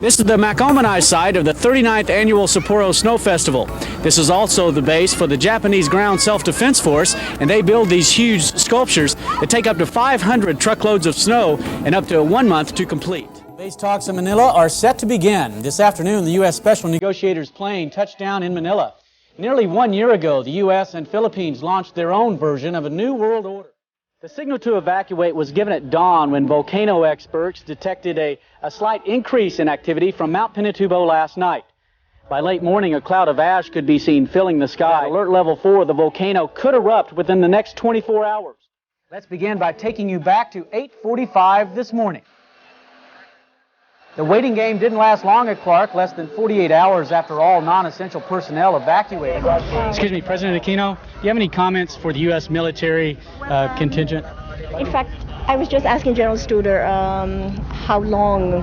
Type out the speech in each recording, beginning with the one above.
This is the Makomanai site of the 39th annual Sapporo Snow Festival. This is also the base for the Japanese Ground Self-Defense Force, and they build these huge sculptures that take up to 500 truckloads of snow and up to 1 month to complete. Base talks in Manila are set to begin. This afternoon, the U.S. Special Negotiators plane touched down in Manila. Nearly 1 year ago, the U.S. and Philippines launched their own version of a new world order. The signal to evacuate was given at dawn when volcano experts detected a slight increase in activity from Mount Pinatubo last night. By late morning, a cloud of ash could be seen filling the sky. Alert level 4, the volcano could erupt within the next 24 hours. Let's begin by taking you back to 8:45 this morning. The waiting game didn't last long at Clark, less than 48 hours after all non-essential personnel evacuated. Excuse me, President Aquino, do you have any comments for the U.S. military contingent? In fact, I was just asking General Studer how long,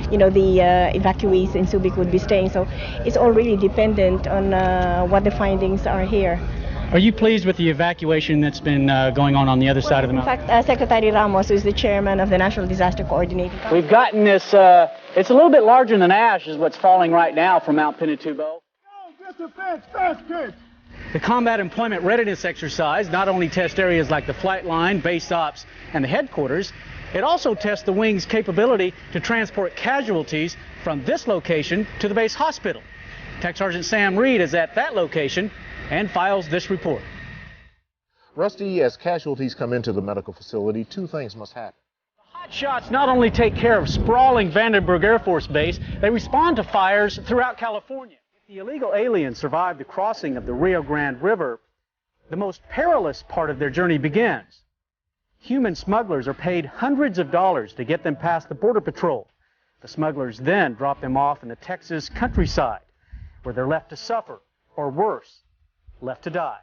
the evacuees in Subic would be staying. So it's all really dependent on what the findings are here. Are you pleased with the evacuation that's been going on the other side of the mountain? In fact, Secretary Ramos, who is the chairman of the National Disaster Coordinating Council. We've gotten this, it's a little bit larger than ash is what's falling right now from Mount Pinatubo. Go, get the fence, fast, kids! The combat employment readiness exercise not only tests areas like the flight line, base ops, and the headquarters, it also tests the wing's capability to transport casualties from this location to the base hospital. Tech Sergeant Sam Reed is at that location and files this report. Rusty, as casualties come into the medical facility, two things must happen. The hot shots not only take care of sprawling Vandenberg Air Force Base, they respond to fires throughout California. If the illegal aliens survive the crossing of the Rio Grande River, the most perilous part of their journey begins. Human smugglers are paid hundreds of dollars to get them past the Border Patrol. The smugglers then drop them off in the Texas countryside, where they're left to suffer, or worse, left to die.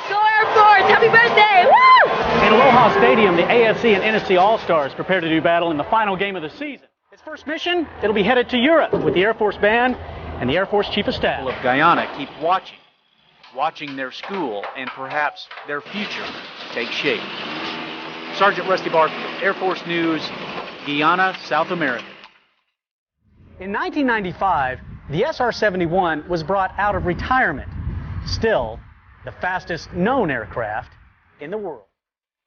Go Air Force! Happy birthday! Woo! In Aloha Stadium, the AFC and NFC All-Stars prepare to do battle in the final game of the season. Its first mission, it'll be headed to Europe with the Air Force Band and the Air Force Chief of Staff. Of Guyana keep watching their school and perhaps their future take shape. Sergeant Rusty Barfield, Air Force News, Guyana, South America. In 1995, the SR-71 was brought out of retirement. Still, the fastest known aircraft in the world.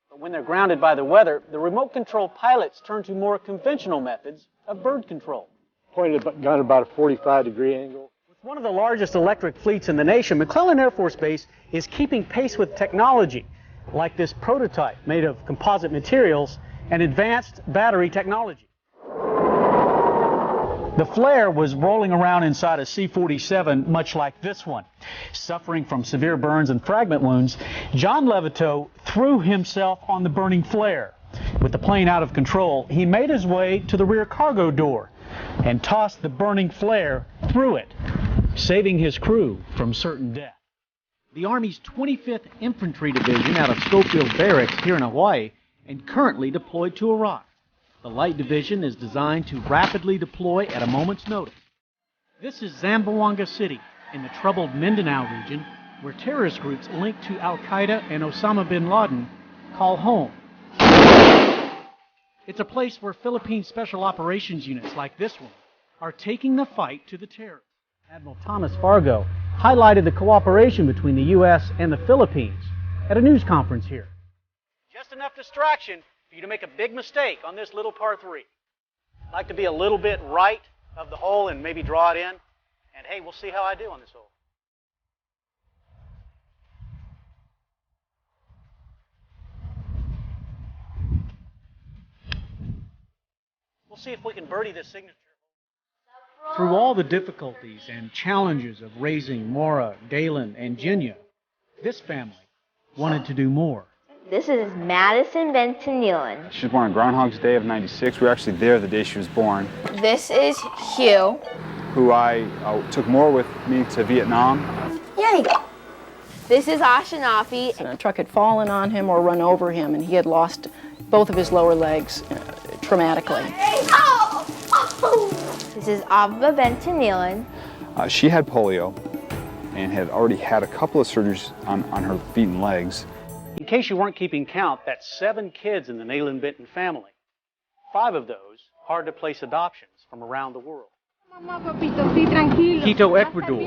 But when they're grounded by the weather, the remote control pilots turn to more conventional methods of bird control. Pointed a gun at about a 45-degree angle. With one of the largest electric fleets in the nation, McClellan Air Force Base is keeping pace with technology, like this prototype made of composite materials and advanced battery technology. The flare was rolling around inside a C-47, much like this one. Suffering from severe burns and fragment wounds, John Levito threw himself on the burning flare. With the plane out of control, he made his way to the rear cargo door and tossed the burning flare through it, saving his crew from certain death. The Army's 25th Infantry Division out of Schofield Barracks here in Hawaii and currently deployed to Iraq. The Light Division is designed to rapidly deploy at a moment's notice. This is Zamboanga City in the troubled Mindanao region, where terrorist groups linked to Al-Qaeda and Osama bin Laden call home. It's a place where Philippine Special Operations units like this one are taking the fight to the terrorists. Admiral Thomas Fargo highlighted the cooperation between the U.S. and the Philippines at a news conference here. Just enough distraction for you to make a big mistake on this little par 3. I'd like to be a little bit right of the hole and maybe draw it in. And hey, we'll see how I do on this hole. We'll see if we can birdie this signature. Through all the difficulties and challenges of raising Maura, Galen, and Genya, this family wanted to do more. This is Madison Benton-Nealon. She was born on Groundhog's Day of '96. We were actually there the day she was born. This is Hugh. Who I took more with me to Vietnam. Yay! This is Ashinafi. A truck had fallen on him or run over him, and he had lost both of his lower legs traumatically. This is Abba Benton-Nealon. She had polio and had already had a couple of surgeries on her feet and legs. In case you weren't keeping count, that's 7 kids in the Nayland Benton family. 5 of those hard-to-place adoptions from around the world. Quito, Ecuador,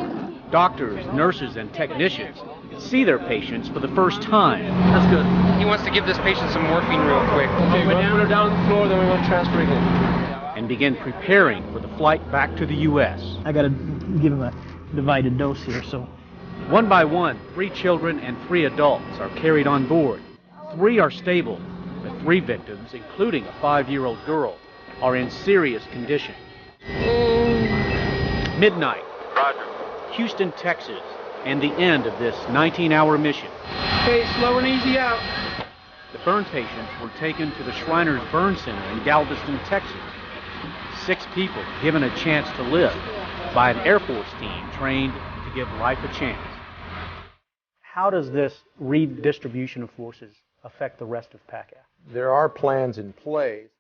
doctors, nurses, and technicians see their patients for the first time. That's good. He wants to give this patient some morphine real quick. Okay, we're going to put her down on the floor, then we're going to transfer again. And begin preparing for the flight back to the U.S. I got to give him a divided dose here, so. One by one, 3 children and 3 adults are carried on board. 3 are stable, but 3 victims, including a 5-year-old girl, are in serious condition. Midnight, Roger. Houston, Texas, and the end of this 19-hour mission. Okay, slow and easy out. The burn patients were taken to the Shriners Burn Center in Galveston, Texas. 6 people given a chance to live by an Air Force team trained to give life a chance. How does this redistribution of forces affect the rest of PACAF? There are plans in place.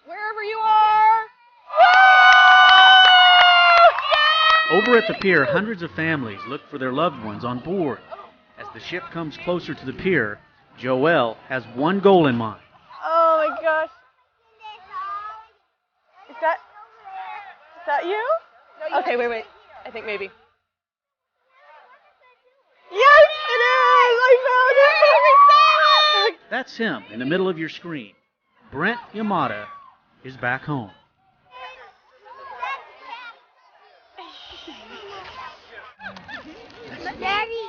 Wherever you are. Over at the pier, hundreds of families look for their loved ones on board. As the ship comes closer to the pier, Joelle has one goal in mind. Oh my gosh. Is that you? No, okay, wait. I think maybe. Yes, it is! I found it! That's him in the middle of your screen. Brent Yamada is back home.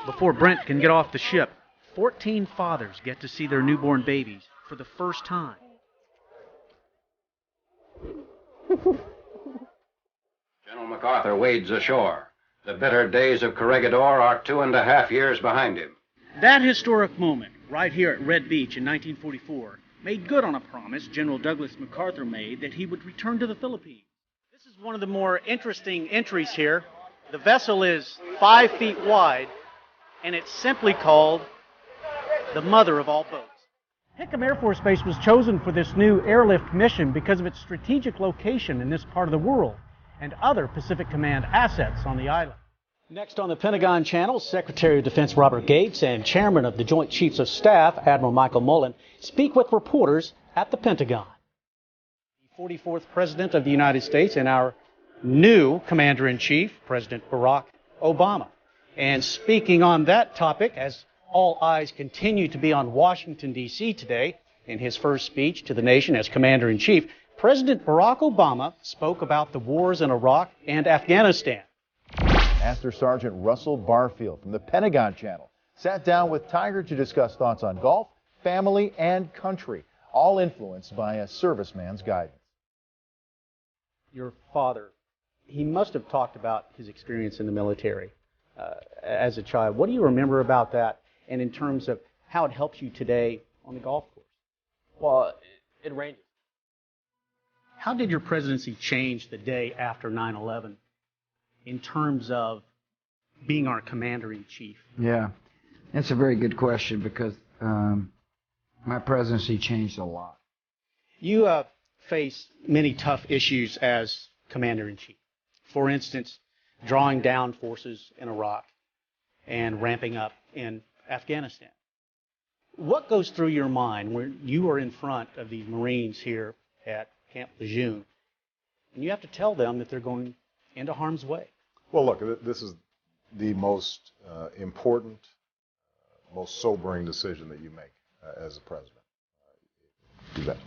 Before Brent can get off the ship, 14 fathers get to see their newborn babies for the first time. General MacArthur wades ashore. The bitter days of Corregidor are 2.5 years behind him. That historic moment, right here at Red Beach in 1944, made good on a promise General Douglas MacArthur made that he would return to the Philippines. This is one of the more interesting entries here. The vessel is 5 feet wide, and it's simply called the mother of all boats. Hickam Air Force Base was chosen for this new airlift mission because of its strategic location in this part of the world and other Pacific Command assets on the island. Next on the Pentagon Channel, Secretary of Defense Robert Gates and Chairman of the Joint Chiefs of Staff, Admiral Michael Mullen, speak with reporters at the Pentagon. The 44th President of the United States and our new Commander-in-Chief, President Barack Obama. And speaking on that topic, as all eyes continue to be on Washington, D.C. today, in his first speech to the nation as Commander-in-Chief, President Barack Obama spoke about the wars in Iraq and Afghanistan. Master Sergeant Russell Barfield from the Pentagon Channel sat down with Tiger to discuss thoughts on golf, family, and country, all influenced by a serviceman's guidance. Your father, he must have talked about his experience in the military as a child. What do you remember about that, and in terms of how it helps you today on the golf course? Well, it ranges. How did your presidency change the day after 9/11 in terms of being our commander-in-chief? Yeah, that's a very good question because my presidency changed a lot. You face many tough issues as commander-in-chief. For instance, drawing down forces in Iraq and ramping up in Afghanistan. What goes through your mind when you are in front of these Marines here at Camp Lejeune and you have to tell them that they're going into harm's way? Well, look, this is the most important, most sobering decision that you make as a president. You bet.